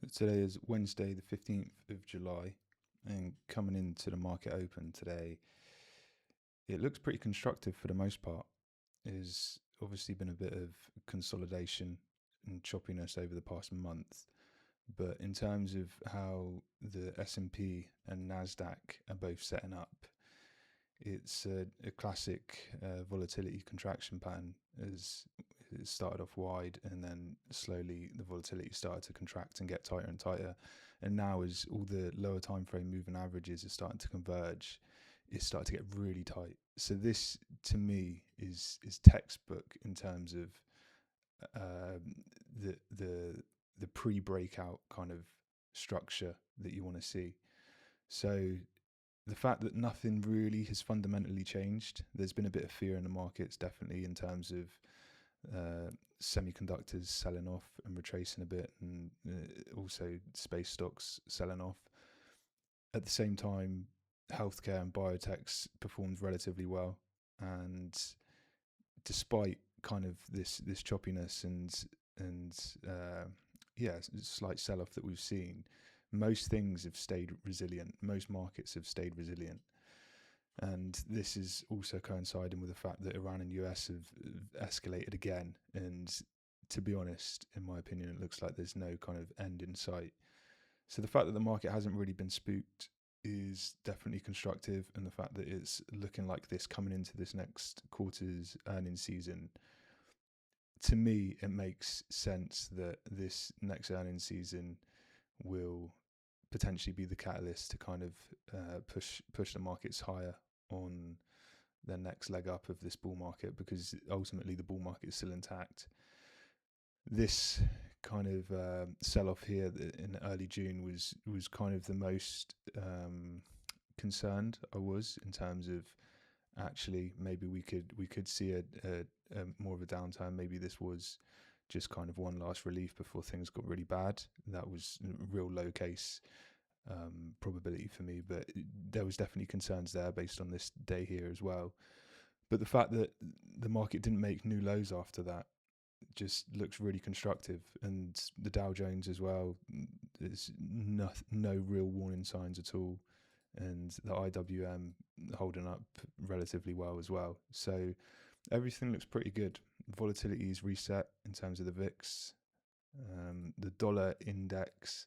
Today is Wednesday, the 15th of July, and coming into the market open today, it looks pretty constructive for the most part. There's obviously been a bit of consolidation and choppiness over the past month, but in terms of how the S&P and Nasdaq are both setting up, it's a classic volatility contraction pattern. As it started off wide, and then slowly the volatility started to contract and get tighter and tighter. And now, as all the lower time frame moving averages are starting to converge, it's starting to get really tight. So this, to me, is textbook in terms of um, the pre-breakout kind of structure that you want to see. So the fact that nothing really has fundamentally changed, there's been a bit of fear in the markets, definitely, in terms of semiconductors selling off and retracing a bit, and also space stocks selling off. At the same time, healthcare and biotechs performed relatively well, and despite kind of this choppiness and yeah, slight sell off that we've seen, most things have stayed resilient. Most markets have stayed resilient. And this is also coinciding with the fact that Iran and US have escalated again. And to be honest, in my opinion, it looks like there's no kind of end in sight. So the fact that the market hasn't really been spooked is definitely constructive. And the fact that it's looking like this coming into this next quarter's earnings season, to me, it makes sense that this next earnings season will potentially be the catalyst to kind of push the markets higher on their next leg up of this bull market, because ultimately the bull market is still intact. This kind of sell-off here in early June was kind of the most concerned I was, in terms of actually maybe we could see a more of a downturn. Maybe this was just kind of one last relief before things got really bad. That was a real low case probability for me, but there was definitely concerns there based on this day here as well. But the fact that the market didn't make new lows after that just looks really constructive, and the Dow Jones as well. There's no real warning signs at all, and the IWM holding up relatively well as well. So everything looks pretty good. Volatility is reset in terms of the VIX. The dollar index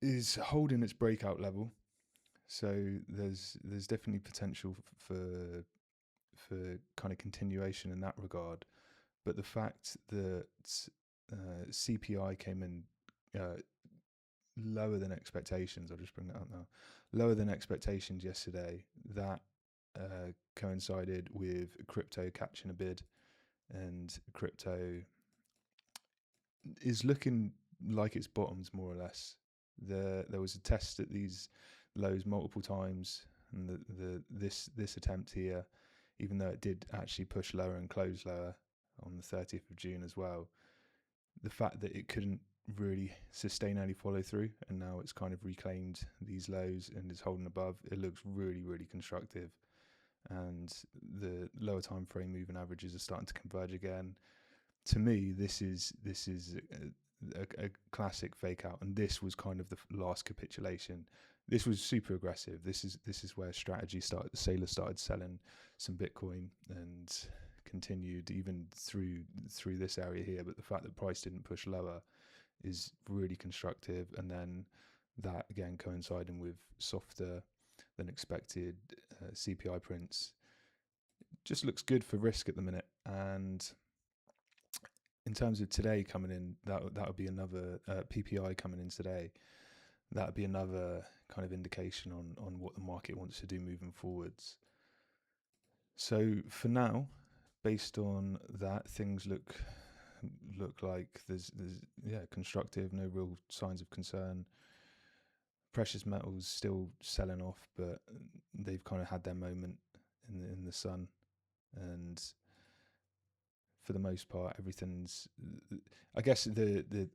is holding its breakout level, so there's definitely potential for kind of continuation in that regard. But the fact that CPI came in lower than expectations, I'll just bring that up now, lower than expectations yesterday, that coincided with crypto catching a bid, and crypto is looking like it's bottomed more or less. There was a test at these lows multiple times, and this attempt here, even though it did actually push lower and close lower on the 30th of June as well, the fact that it couldn't really sustain any follow through, and now it's kind of reclaimed these lows and is holding above, it looks really constructive. And the lower time frame moving averages are starting to converge again. To me, this is a classic fake out, and this was kind of the last capitulation. This was super aggressive. This is where strategy started. The sailors started selling some Bitcoin and continued even through this area here. But the fact that price didn't push lower is really constructive, and then that again coinciding with softer than expected CPI prints just looks good for risk at the minute. And in terms of today coming in, that would be another PPI coming in today. That would be another kind of indication on what the market wants to do moving forwards. So for now, based on that, things look like there's constructive, no real signs of concern. Precious metals still selling off, but they've kind of had their moment in the sun, and for the most part, everything's. I guess the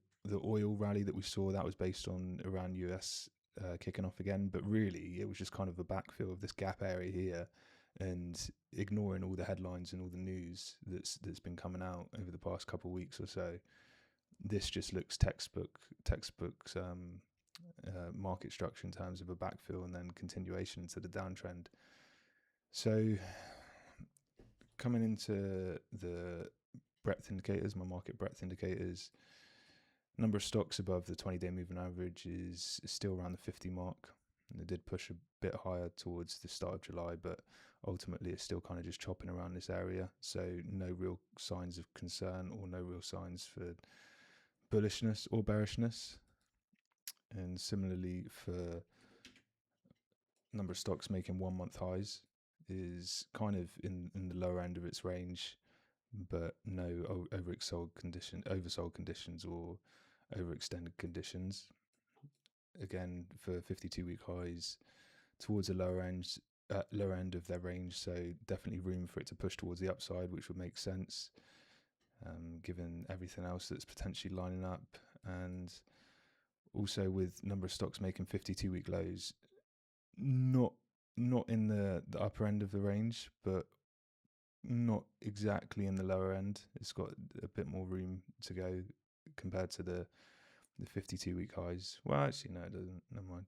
oil rally that we saw, that was based on Iran US kicking off again, but really it was just kind of a backfill of this gap area here, and ignoring all the headlines and all the news that's been coming out over the past couple of weeks or so. this just looks textbooks market structure in terms of a backfill and then continuation into the downtrend. So coming into the breadth indicators, my market breadth indicators, number of stocks above the 20-day moving average is still around the 50 mark. And it did push a bit higher towards the start of July, but ultimately it's still kind of just chopping around this area. So no real signs of concern or no real signs for bullishness or bearishness. And similarly for number of stocks making 1 month highs is kind of in the lower end of its range, but no oversold conditions or overextended conditions. Again, for 52-week highs towards the lower end of their range, so definitely room for it to push towards the upside, which would make sense given everything else that's potentially lining up. And also with number of stocks making 52-week lows, not in the upper end of the range, but not exactly in the lower end. It's got a bit more room to go compared to the 52-week highs. Well, actually, no, it doesn't. Never mind.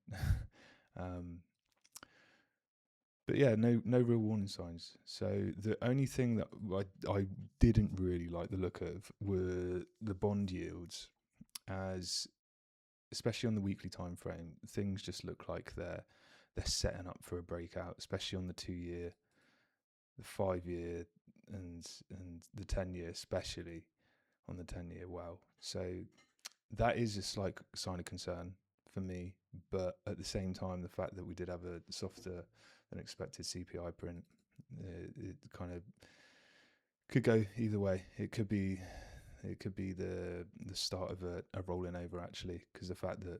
But yeah, no real warning signs. So the only thing that I didn't really like the look of were the bond yields, as especially on the weekly time frame, things just look like they're setting up for a breakout, especially on the 2-year, the 5-year, and the 10-year, especially on the 10-year. Wow. So that is a slight sign of concern for me, but at the same time, the fact that we did have a softer than expected CPI print, it kind of could go either way. It could be the start of a rolling over, actually, because the fact that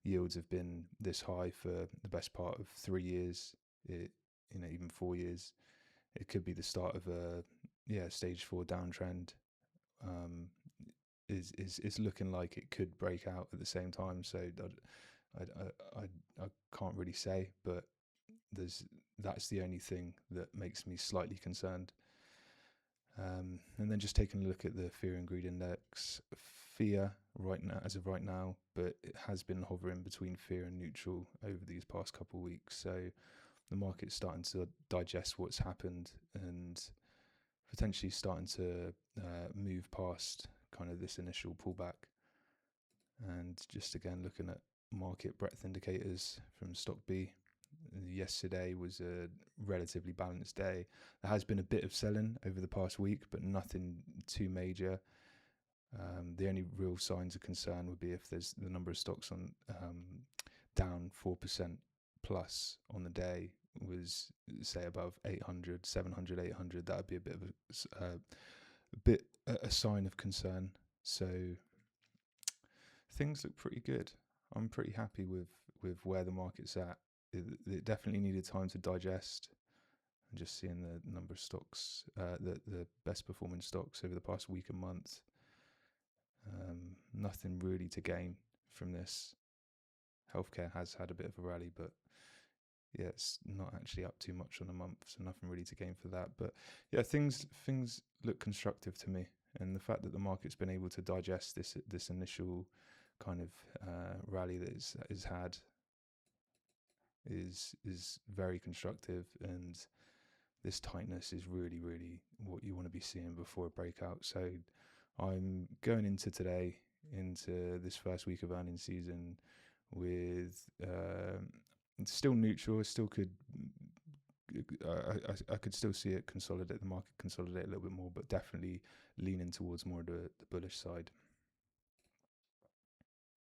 yields have been this high for the best part of 3 years, even 4 years, it could be the start of a stage 4 downtrend. Is looking like it could break out at the same time. So I can't really say, but that's the only thing that makes me slightly concerned. And then just taking a look at the fear and greed index, fear right now, as of right now, but it has been hovering between fear and neutral over these past couple of weeks. So the market's starting to digest what's happened and potentially starting to move past kind of this initial pullback. And just again looking at market breadth indicators from stock B, yesterday was a relatively balanced day. There has been a bit of selling over the past week, but nothing too major. The only real signs of concern would be if there's the number of stocks on down 4% plus on the day was, say, above 800, 700, 800. That would be a bit of a sign of concern. So things look pretty good. I'm pretty happy with where the market's at. It definitely needed time to digest. And just seeing the number of stocks, the best performing stocks over the past week and month, nothing really to gain from this. Healthcare has had a bit of a rally, but yeah, it's not actually up too much on a month, so nothing really to gain for that. But yeah, things look constructive to me, and the fact that the market's been able to digest this initial kind of rally that is had is very constructive, and this tightness is really, really what you want to be seeing before a breakout. So I'm going into this first week of earnings season with it's still neutral. It still could I could still see it consolidate, the market consolidate a little bit more, but definitely leaning towards more of the bullish side.